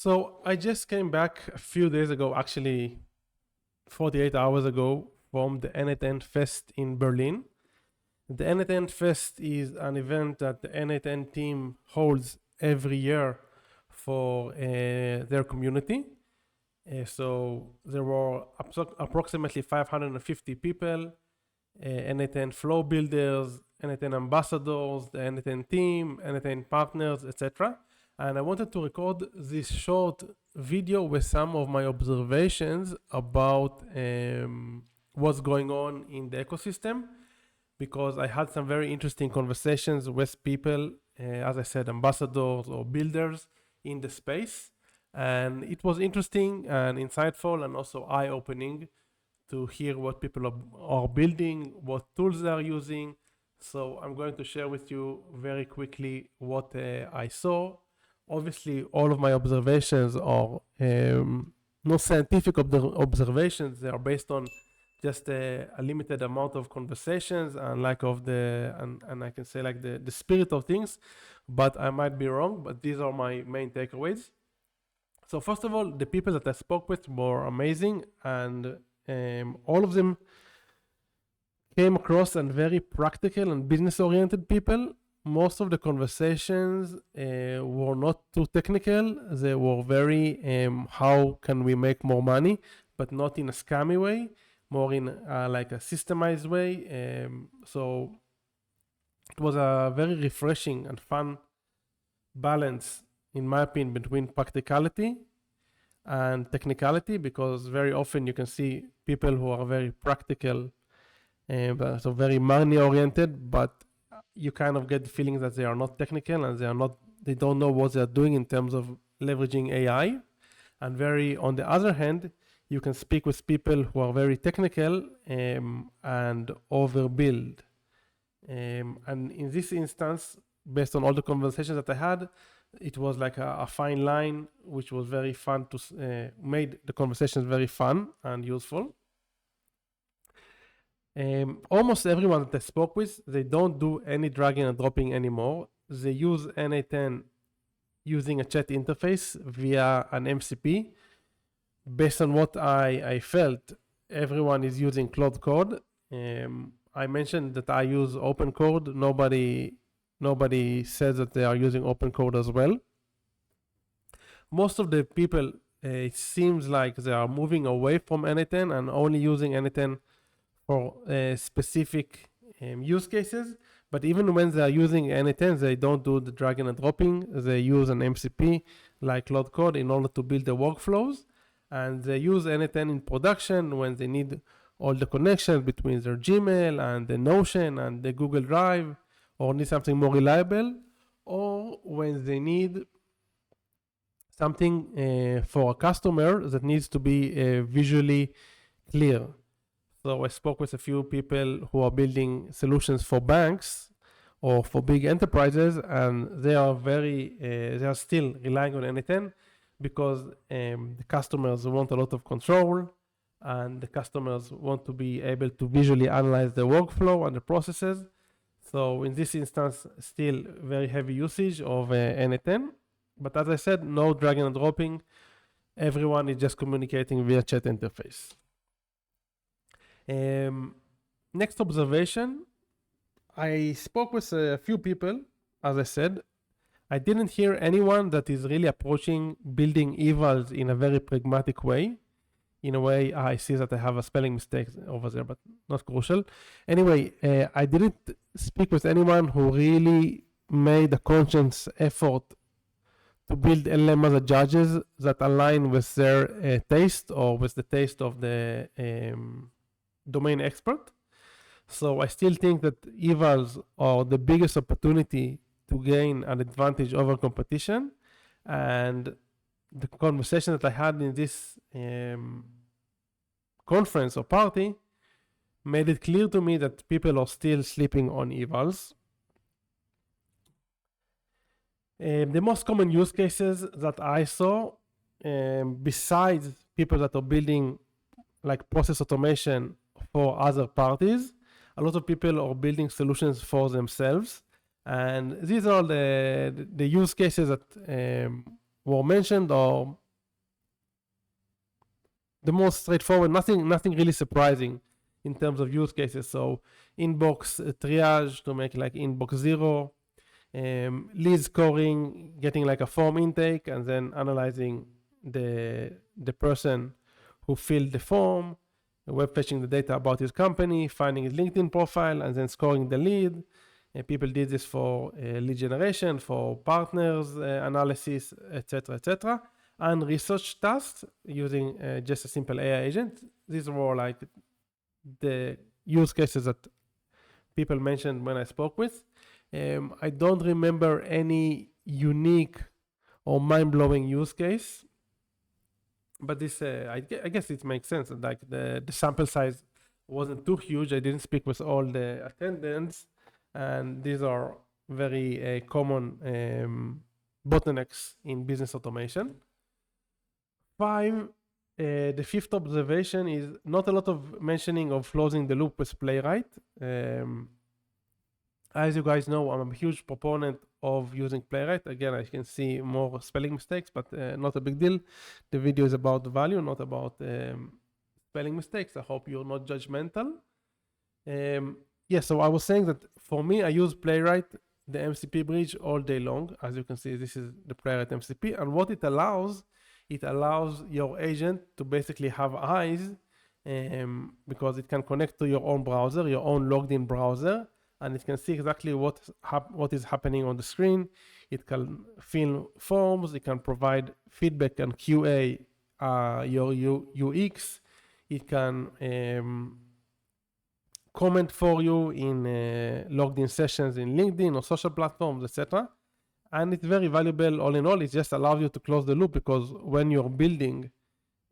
So I just came back a few days ago, actually 48 hours ago, from the N8N Fest in Berlin. The N8N Fest is an event that the N8N team holds every year for their community. So there were approximately 550 people, N8N flow builders, N8N ambassadors, the N8N team, N8N partners, etc. And I wanted to record this short video with some of my observations about what's going on in the ecosystem, because I had some very interesting conversations with people, as I said, ambassadors or builders in the space. And it was interesting and insightful and also eye-opening to hear what people are building, what tools they are using. So I'm going to share with you very quickly what I saw. Obviously, all of my observations are not scientific observations. They are based on just a limited amount of conversations and like of the, and I can say like the spirit of things, but I might be wrong, but these are my main takeaways. So first of all, the people that I spoke with were amazing, and all of them came across as very practical and business-oriented people. Most of the conversations were not too technical. They were very, how can we make more money, but not in a scammy way, more in like a systemized way. So it was a very refreshing and fun balance, in my opinion, between practicality and technicality, because very often you can see people who are very practical, so very money oriented, but you kind of get the feeling that they are not technical and they don't know what they're doing in terms of leveraging AI. And on the other hand, you can speak with people who are very technical and overbuild. And in this instance, based on all the conversations that I had, it was like a fine line, which was very fun to made the conversations very fun and useful. Almost everyone that I spoke with, they don't do any dragging and dropping anymore. They use N8N using a chat interface via an MCP. Based on what I felt, everyone is using Claude Code. I mentioned that I use open code. Nobody says that they are using open code as well. Most of the people, it seems like they are moving away from N8N and only using N8N for specific use cases. But even when they are using N8N, they don't do the dragging and dropping. They use an MCP like Claude Code in order to build the workflows. And they use N8N in production when they need all the connections between their Gmail and the Notion and the Google Drive, or need something more reliable, or when they need something for a customer that needs to be visually clear. So I spoke with a few people who are building solutions for banks or for big enterprises, and they are still relying on N8N because the customers want a lot of control, and the customers want to be able to visually analyze the workflow and the processes. So in this instance, still very heavy usage of N8N. But as I said, no dragging and dropping. Everyone is just communicating via chat interface. Next observation, I spoke with a few people, as I said. I didn't hear anyone that is really approaching building Evals in a very pragmatic way. In a way, I see that I have a spelling mistake over there, but not crucial. Anyway, I didn't speak with anyone who really made a conscious effort to build LLM as a judges that align with their taste or with the taste of the domain expert. So I still think that Evals are the biggest opportunity to gain an advantage over competition. And the conversation that I had in this conference or party made it clear to me that people are still sleeping on Evals. The most common use cases that I saw, besides people that are building like process automation for other parties, a lot of people are building solutions for themselves. And these are the use cases that were mentioned are the most straightforward, nothing really surprising in terms of use cases. So inbox triage to make like inbox 0, lead scoring, getting like a form intake and then analyzing the person who filled the form, web fetching the data about his company, finding his LinkedIn profile, and then scoring the lead. People did this for lead generation, for partners analysis, etc., etc., and research tasks using just a simple AI agent. These were like the use cases that people mentioned when I spoke with. I don't remember any unique or mind-blowing use case, but this I guess it makes sense. Like the sample size wasn't too huge. I didn't speak with all the attendants, and these are very common bottlenecks in business automation. The fifth observation is not a lot of mentioning of closing the loop with Playwright. As you guys know, I'm a huge proponent of using Playwright. Again, I can see more spelling mistakes, but not a big deal. The video is about the value, not about spelling mistakes. I hope you're not judgmental. Yeah, so I was saying that for me, I use Playwright, the MCP bridge, all day long. As you can see, this is the Playwright MCP. And what it allows your agent to basically have eyes because it can connect to your own browser, your own logged in browser, and it can see exactly what is happening on the screen. It can fill forms, it can provide feedback and QA your UX. It can comment for you in logged in sessions in LinkedIn or social platforms, etc. And it's very valuable all in all. It just allows you to close the loop because when you're building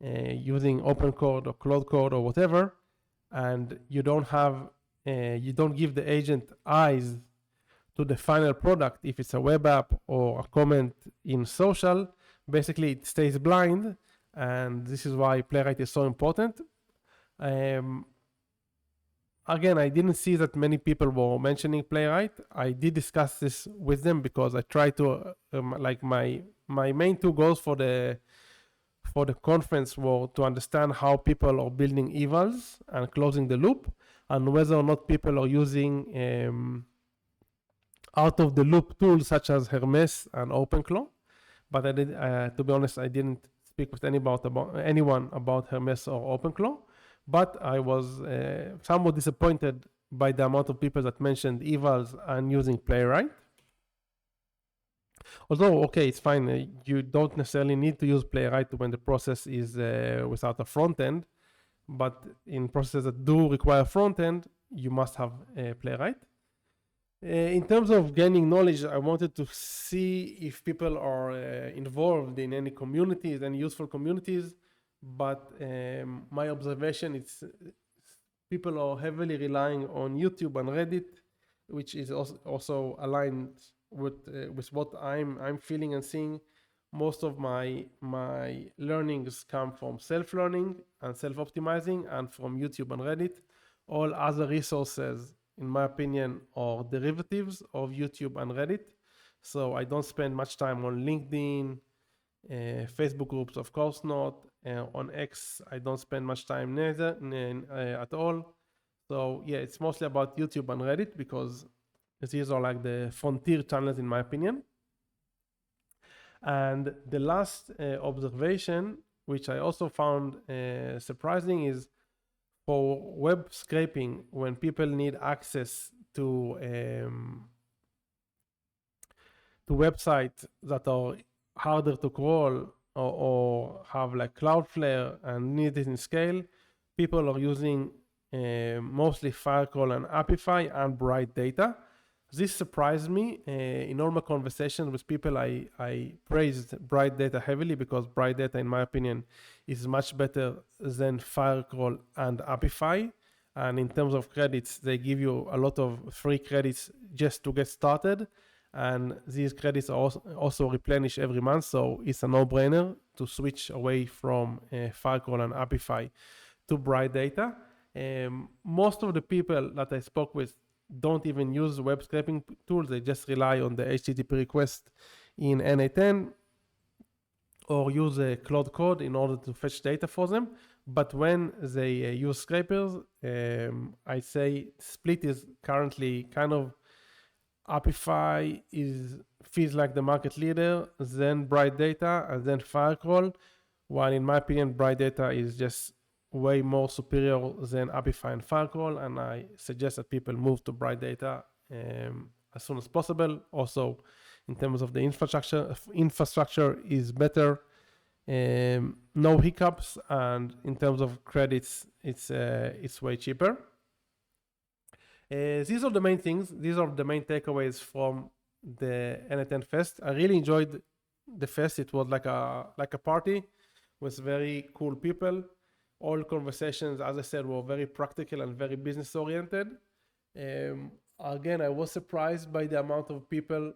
using Open Code or Claude Code or whatever, and you don't give the agent eyes to the final product, if it's a web app or a comment in social, basically it stays blind, and this is why Playwright is so important. Again, I didn't see that many people were mentioning Playwright. I did discuss this with them because I try to, like my main two goals for the conference were to understand how people are building Evals and closing the loop, and whether or not people are using out of the loop tools such as Hermes and OpenClaw. But I did, to be honest, I didn't speak with anyone about Hermes or OpenClaw. But I was somewhat disappointed by the amount of people that mentioned Evals and using Playwright. Although, okay, it's fine. You don't necessarily need to use Playwright when the process is without a front end. But in processes that do require front end, you must have Playwright. In terms of gaining knowledge, I wanted to see if people are involved in any communities, any useful communities. But my observation is people are heavily relying on YouTube and Reddit, which is also aligned with what I'm feeling and seeing. Most of my learnings come from self-learning and self-optimizing and from YouTube and Reddit. All other resources, in my opinion, are derivatives of YouTube and Reddit. So I don't spend much time on LinkedIn, Facebook groups, of course not. On X, I don't spend much time neither at all. So yeah, it's mostly about YouTube and Reddit because these are like the frontier channels in my opinion. And the last observation, which I also found surprising, is for web scraping, when people need access to websites that are harder to crawl or have like Cloudflare and need it in scale, people are using mostly Firecrawl and Apify and Bright Data. This surprised me. In all my conversations with people, I praised Bright Data heavily because Bright Data, in my opinion, is much better than Firecrawl and Apify. And in terms of credits, they give you a lot of free credits just to get started. And these credits are also replenished every month, so it's a no-brainer to switch away from Firecrawl and Apify to Bright Data. Most of the people that I spoke with don't even use web scraping tools. They just rely on the HTTP request in N8N. or use a Claude Code in order to fetch data for them. But when they use scrapers, I say split is currently kind of Apify feels like the market leader, then Bright Data, and then Firecrawl. While in my opinion, Bright Data is just way more superior than Apify and Firecrawl, and I suggest that people move to Bright Data as soon as possible. Also, in terms of the infrastructure is better, no hiccups, and in terms of credits, it's way cheaper. These are the main things. These are the main takeaways from the N8N Fest. I really enjoyed the fest. It was like a party with very cool people. All conversations, as I said, were very practical and very business oriented. Again, I was surprised by the amount of people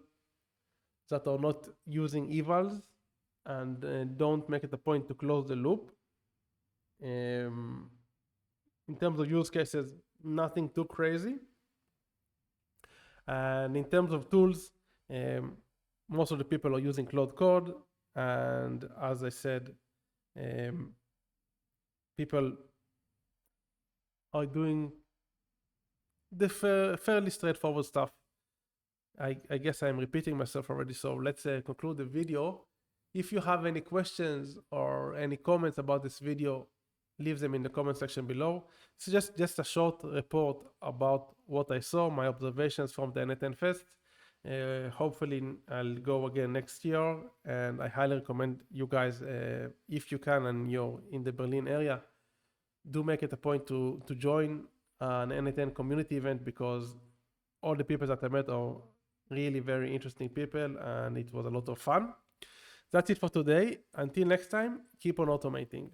that are not using Evals and don't make it a point to close the loop. In terms of use cases, nothing too crazy. And in terms of tools, most of the people are using Claude Code. And as I said, people are doing the fairly straightforward stuff. I guess I'm repeating myself already, so let's conclude the video. If you have any questions or any comments about this video, leave them in the comment section below. It's just a short report about what I saw, my observations from the N8N Fest. Hopefully I'll go again next year, and I highly recommend you guys, if you can and you're in the Berlin area, do make it a point to join an N8N community event, because all the people that I met are really very interesting people, and it was a lot of fun. That's it for today. Until next time, keep on automating.